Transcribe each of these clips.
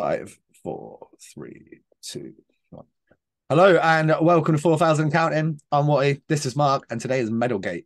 Five, four, three, two, one. Hello and welcome to 4,000 Counting. I'm Watty. This is Mark, and today is Medalgate.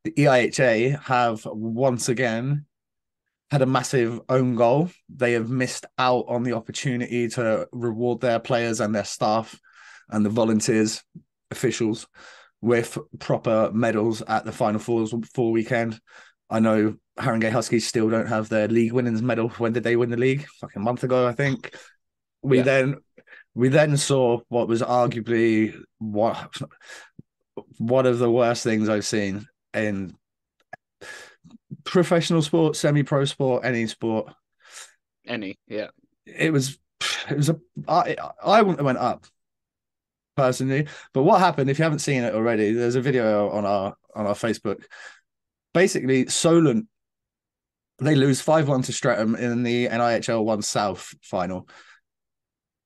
The EIHA have once again had a massive own goal. They have missed out on the opportunity to reward their players and their staff and the volunteers, officials, with proper medals at the Final Four weekend. I know Haringey Huskies still don't have their league winnings medal. When did they win the league? Fucking a month ago, I think. We Yeah, then we then saw what was arguably one of the worst things I've seen in professional sport, semi-pro sport, any sport. yeah. It was it was a I wouldn't have went up personally, but what happened? If you haven't seen it already, there's a video on our Facebook. Basically, Solent, they lose 5-1 to Streatham in the NIHL 1 South final.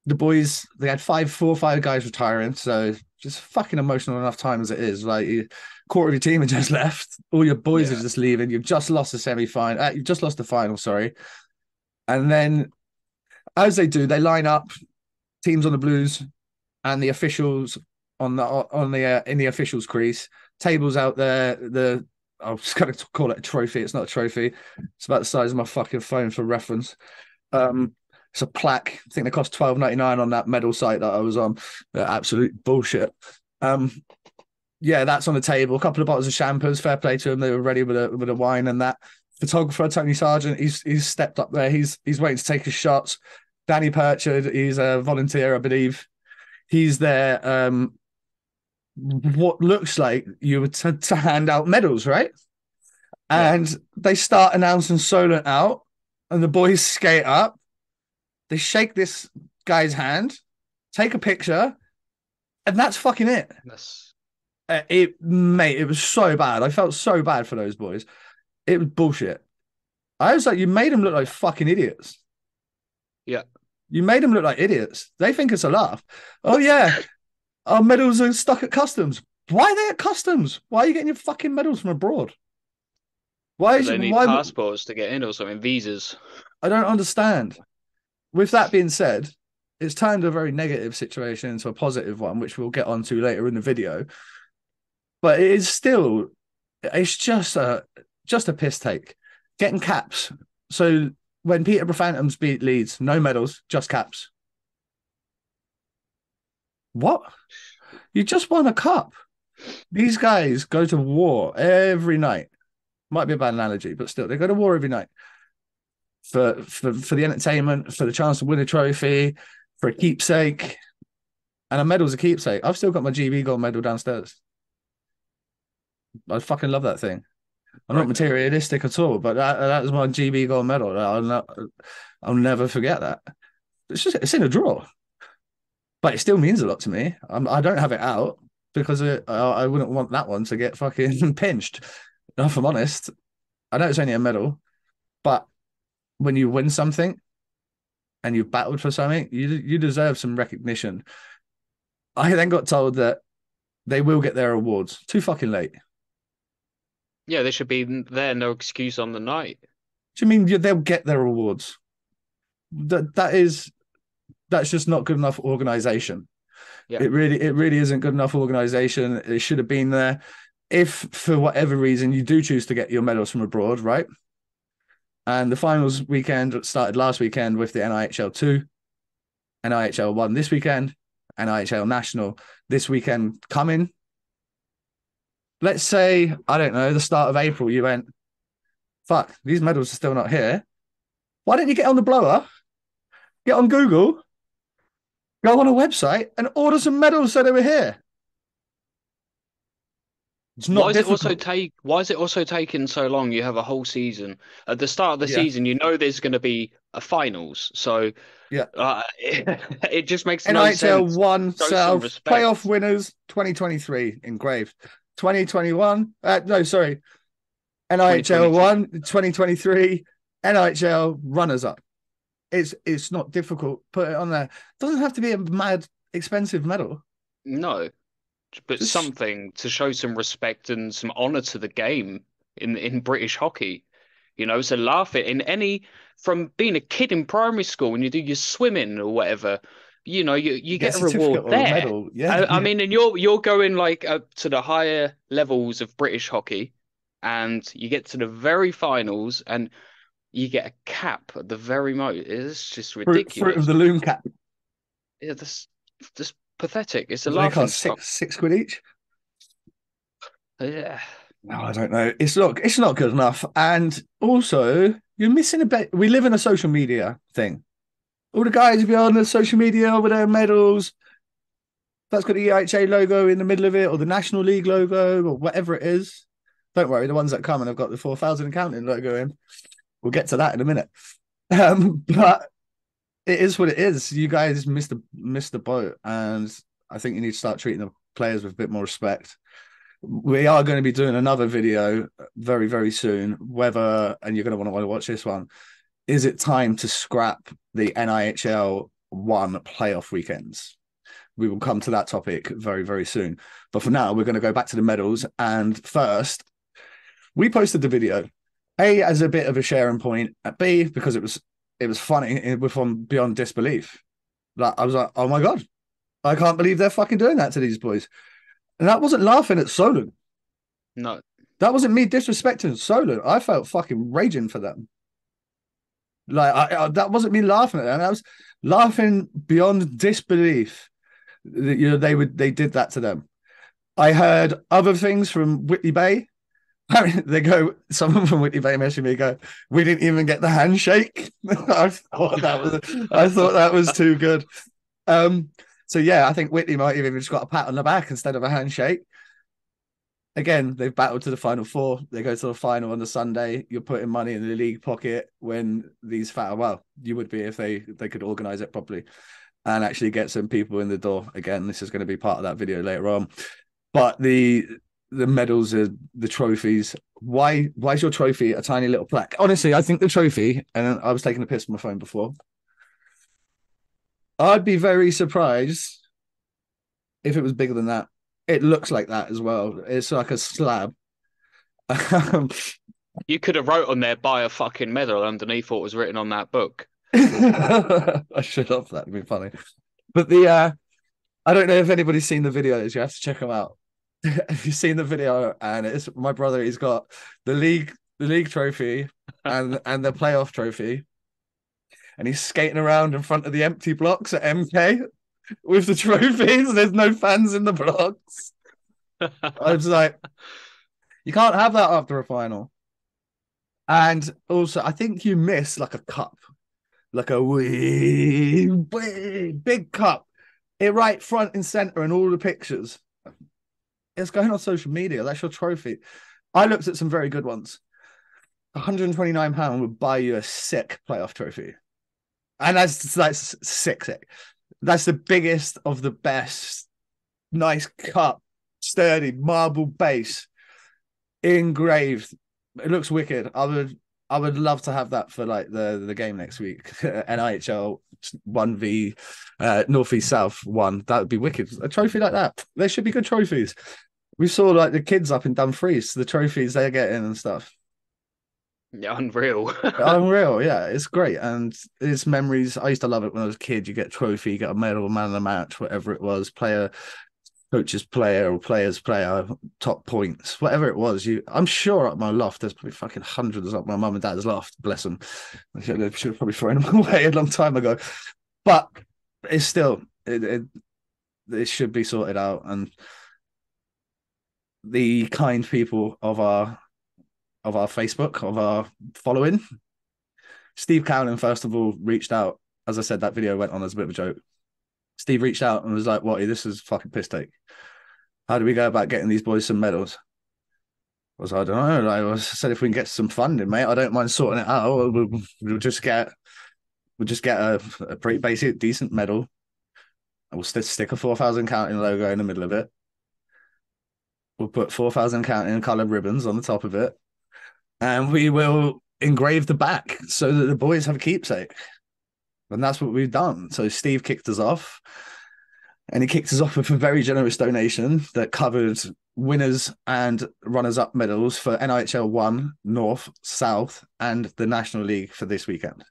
The boys, they had 4 or 5 guys retiring, so just fucking emotional enough time as it is. Like, quarter of your team had just left, all your boys are Yeah. just leaving. You've just lost the semi-final, you've just lost the final, sorry. And then, as they do, they line up teams on the Blues and the officials on the in the officials crease. Tables out there. I was going to call it a trophy. It's not a trophy. It's about the size of my fucking phone for reference. It's a plaque. I think they cost $12.99 on that medal site that I was on. Absolute bullshit. Um, yeah, that's on the table. A couple of bottles of champers. Fair play to them. They were ready with a wine and that. Photographer Tony Sargent. He's stepped up there. He's waiting to take his shots. Danny Purchard. He's a volunteer, I believe. He's there. What looks like you were to hand out medals, right? Yeah. And they start announcing Solent out, and the boys skate up. They shake this guy's hand, take a picture, and that's fucking it. That's Mate, it was so bad. I felt so bad for those boys. It was bullshit. I was like, you made them look like fucking idiots. yeah. You made them look like idiots. They think it's a laugh. Oh yeah, our medals are stuck at customs. Why are they at customs? Why are you getting your fucking medals from abroad? Why Because is they it? need Why? passports to get in or something, visas. I don't understand. With that being said, it's turned a very negative situation into a positive one, which we'll get onto later in the video. But it is still, it's just a piss take. Getting caps. So when Peterborough Phantoms beat Leeds, no medals, just caps. What? You just won a cup. These guys go to war every night. Might be a bad analogy, but still, they go to war every night for the entertainment, for the chance to win a trophy, for a keepsake, and a medal's a keepsake. I've still got my GB gold medal downstairs. I fucking love that thing. I'm not Okay. materialistic at all, but that was my GB gold medal. I'll never forget that. It's in a drawer, but it still means a lot to me. I don't have it out because I wouldn't want that one to get fucking pinched. If I'm honest, I know it's only a medal, but when you win something and you've battled for something, you deserve some recognition. I then got told that they will get their awards. Too fucking late. Yeah, they should be there, no excuse on the night. Do you mean they'll get their awards? That's just not good enough organization. Yeah. It really isn't good enough organization. It should have been there. If for whatever reason you do choose to get your medals from abroad, right? And the finals weekend started last weekend with the NIHL 2, NIHL 1 this weekend, NIHL National this weekend coming. Let's say, I don't know, the start of April, you went, fuck, these medals are still not here. Why don't you get on the blower, get on Google, go on a website and order some medals so they were here? It's not difficult. Why is it also taking so long? You have a whole season. At the start of the Yeah. season, you know there's going to be a finals. So Yeah. it just makes no NIHL sense. 1 Show some South playoff respect. winners 2023 engraved. 2021. No, sorry. NIHL 2022. 1 2023. NIHL runners up. It's not difficult. Put it on there. It doesn't have to be a mad expensive medal. No, but Just something to show some respect and some honor to the game in British hockey. So laugh it in any from being a kid in primary school when you do your swimming or whatever, you Get a get a reward certificate or a there. medal. Yeah, I mean, and you're going like up to the higher levels of British hockey, and you get to the very finals, and you get a cap at the very most. It's just fruit of ridiculous. the loom cap. Yeah, that's just pathetic. It's a What do they laughing cost? stock. Six quid each? Yeah. No, I don't know. It's not good enough. And also, you're missing a bit. We live in a social media thing. All the guys be on the social media with their medals. That's got the EIHA logo in the middle of it, or the National League logo, or whatever it is. Don't worry, the ones that come and have got the 4,000 counting logo in. We'll get to that in a minute. But it is what it is. You guys missed the boat, and I think you need to start treating the players with a bit more respect. We are going to be doing another video very, very soon. Whether, and you're going to want to watch this one, is it time to scrap the NIHL one playoff weekends? We will come to that topic very, very soon. But for now, we're going to go back to the medals. And first, we posted the video, A, as a bit of a sharing point, B, because it was funny from beyond disbelief. Like, I was like, oh my God, I can't believe they're fucking doing that to these boys. And that wasn't laughing at Solon. No. That wasn't me disrespecting Solon. I felt fucking raging for them. Like, that wasn't me laughing at them. I was laughing beyond disbelief that, they did that to them. I heard other things from Whitley Bay. Someone from Whitley Bay messaged me, we didn't even get the handshake. I thought that was too good. So yeah, I think Whitley might have even just got a pat on the back instead of a handshake. Again, they've battled to the final four. They go to the final on the Sunday. You're putting money in the league pocket when these you would be if they could organize it properly and actually get some people in the door. Again, this is going to be part of that video later on. But the medals are the trophies. Why is your trophy a tiny little plaque? Honestly, I think the trophy, and I was taking a piss on my phone before, I'd be very surprised if it was bigger than that. It looks like that as well. It's like a slab. You could have wrote on there, buy a fucking medal underneath what was written on that book. I should have. That'd be funny. But I don't know if anybody's seen the videos. You have to check them out. If you've seen the video, and it's my brother, he's got the league trophy and the playoff trophy, and he's skating around in front of the empty blocks at MK with the trophies. There's no fans in the blocks. I was like, you can't have that after a final. And also, I think you miss like a cup, like a wee big cup, it right front and center in all the pictures. It's going on social media. That's your trophy. I looked at some very good ones. £129 would buy you a sick playoff trophy. And that's sick. That's the biggest of the best. Nice cup, sturdy marble base, engraved. It looks wicked. I would love to have that for like the game next week. NIHL 1v North East South 1. That would be wicked. A trophy like that. There should be good trophies. We saw like the kids up in Dumfries, the trophies they're getting and stuff. Yeah, unreal. Unreal, yeah. It's great. And it's memories. I used to love it when I was a kid. You get a trophy, you get a medal, man of the match, whatever it was, coach's player or player's player, top points, whatever it was. I'm sure at my loft, there's probably fucking hundreds of my mum and dad's loft, bless them. I should have probably thrown them away a long time ago. But it's still, it should be sorted out. And the kind people of our Facebook, of our following, Steve Cowling, first of all, reached out. As I said, that video went on as a bit of a joke. Steve reached out and was like, Watty, this is fucking piss take. How do we go about getting these boys some medals? I was like, I don't know. I said, if we can get some funding, mate, I don't mind sorting it out. We'll just get a pretty basic, decent medal. And we'll stick a 4,000 counting logo in the middle of it. We'll put 4,000 counting coloured ribbons on the top of it. And we will engrave the back so that the boys have a keepsake. And that's what we've done. So Steve kicked us off. And he kicked us off with a very generous donation that covered winners and runners up medals for NIHL 1, North, South, and the National League for this weekend.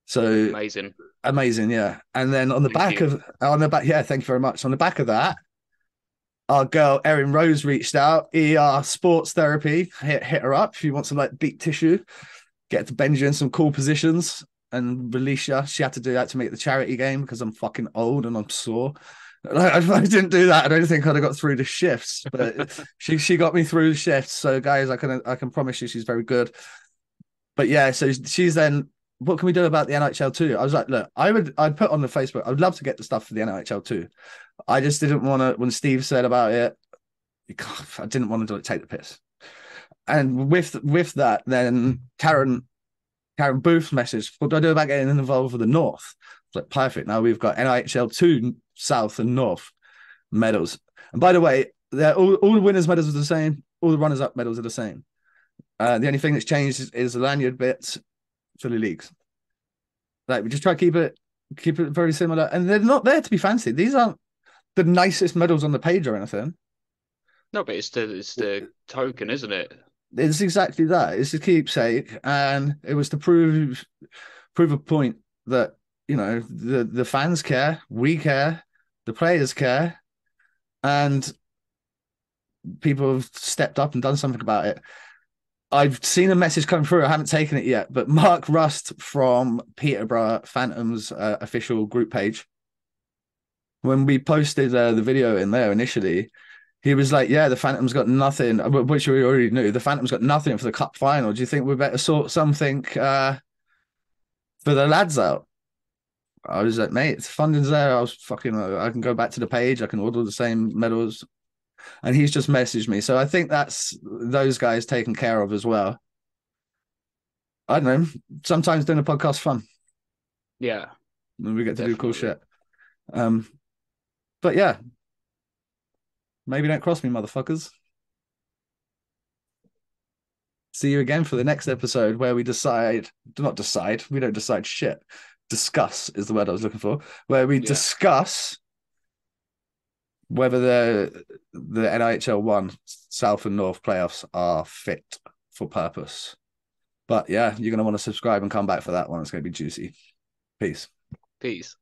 So Amazing. amazing, yeah. And then Thank you. yeah, thank you very much. On the back of that, our girl Erin Rose reached out. ER Sports Therapy hit her up. She wants some like deep tissue, get to bend you in some cool positions and release you. She had to do that to make the charity game because I'm fucking old and I'm sore. Like, if I didn't do that, I don't think I'd have got through the shifts. But she got me through the shifts. So guys, I can promise you she's very good. But yeah, so she's then. What can we do about the NHL 2? I was like, look, I'd put on the Facebook. I would love to get the stuff for the NHL 2. I just didn't want to. When Steve said about it, I didn't want to take the piss. And with that, then Karen Booth messaged, what do I do about getting involved with the North? It's like, perfect. Now we've got NIHL 2 South and North medals. And by the way, all the winners' medals are the same. All the runners-up medals are the same. The only thing that's changed is the lanyard bits for the leagues. Like, we just try to keep it very similar. And they're not there to be fancy. These aren't the nicest medals on the page or anything. No, but it's the token, isn't it? It's exactly that. It's a keepsake, and it was to prove a point that the fans care, we care, the players care, and people have stepped up and done something about it. I've seen a message come through. I haven't taken it yet, but Mark Rust from Peterborough Phantoms official group page, when we posted the video in there initially, he was like, yeah, the Phantoms got nothing, which we already knew. The Phantoms got nothing for the cup final. Do you think we better sort something for the lads out? I was like, mate, funding's there. I was fucking, I can go back to the page. I can order the same medals. And he's just messaged me. So I think that's those guys taken care of as well. I don't know. Sometimes doing a podcast fun. Yeah, And we get to do cool definitely. shit. Um, but yeah, maybe don't cross me, motherfuckers. See you again for the next episode where we not decide, we don't decide shit. Discuss is the word I was looking for, where we Yeah. discuss whether the NIHL 1 South and North playoffs are fit for purpose. But yeah, you're going to want to subscribe and come back for that one. It's going to be juicy. Peace. Peace.